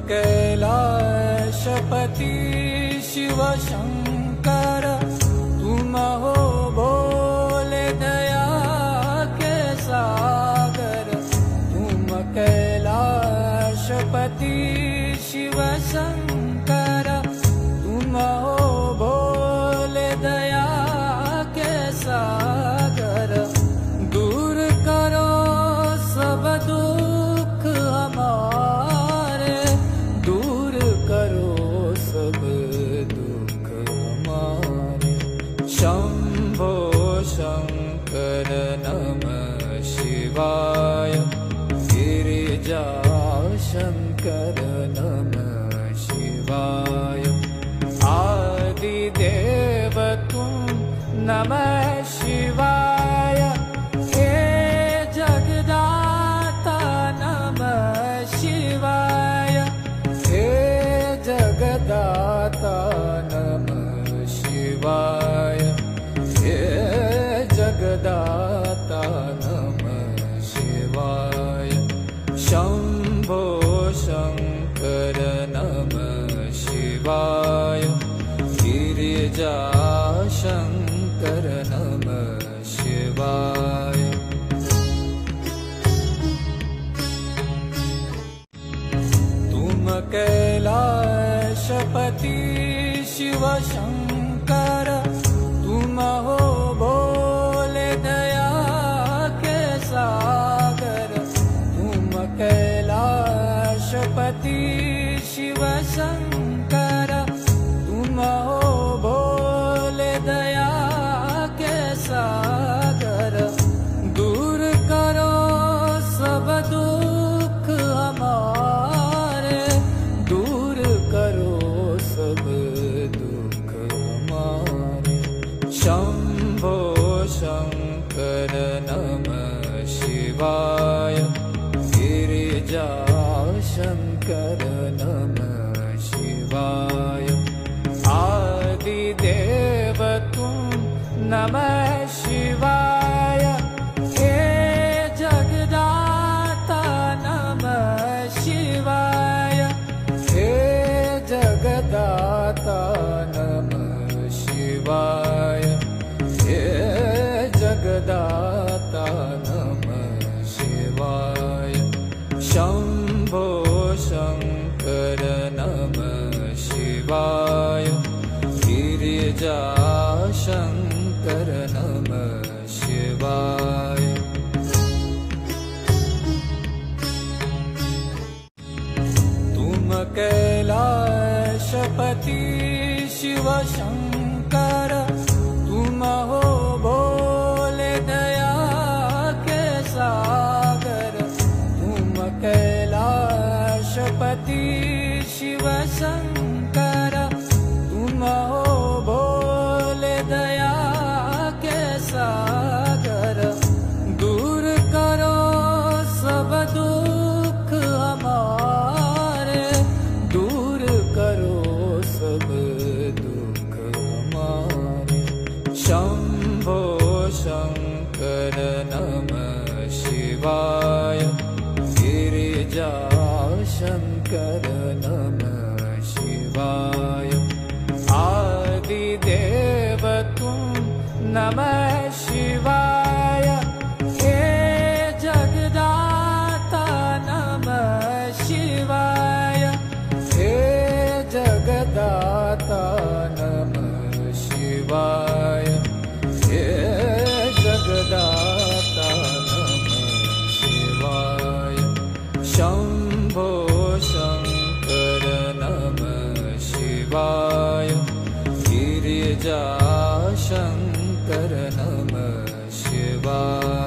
कैलाशपति शिव शंकर, तुम हो भोले दया के सागर। तुम कैलाशपति शिव शंकर, तुम हो भोले दया के सागर। दूर करो सब दुख हमारे, दूर करो सब दुख हमारे। शंभो शंकर नमः शिवाय, गिरिजा शंकर नमः शिवाय। आदिदेव तुम नमः शिवाय, हे जगदाता नमः शिवाय। हे जगदाता नमः शिवाय, हे जगदाता नमः शिवाय। शंभो शंकर नमः शिवाय, गिरिजा शंकर नमः शिवाय। तुम कैलाशपति शिव शंकर, तुम हो भोले दया के सागर। तुम कैलाशपति शिव शंकर, तुम हो भोले दया के सागर। दूर करो सब दुख हमारे, दूर करो सब दुख हमारे। शंभो शंकर नमः शिवाय, गिरिजा शंकर नमः शिवाय। आदिदेव तुम नमः शिवाय, हे जगदाता नमः शिवाय। हे जगदाता नमः शिवाय, हे जगदाता नमः शिवाय। शंभो शंकर नमः शिवाय, गिरिजा शंकर नमः शिवाय। तुम कैलाशपति शिव शंकर, तुम हो भोले दया के सागर। तुम कैलाशपति शिव शंकर, तुम हो भोले दया के सागर। दूर करो सब दुख हमारे, दूर करो सब दुख हमारे। शंभो शंकर नमः शिवाय, गिरिजा शंकर नमः शिवाय। आदिदेव तुम नमः शिवाय, हे जगदाता नमः शिवाय। हे जगदाता नमः शिवाय, हे जगदाता नमः शिवाय। शंभो शंकर नमः शिवाय, गिरिजा शंकर नमः शिवाय।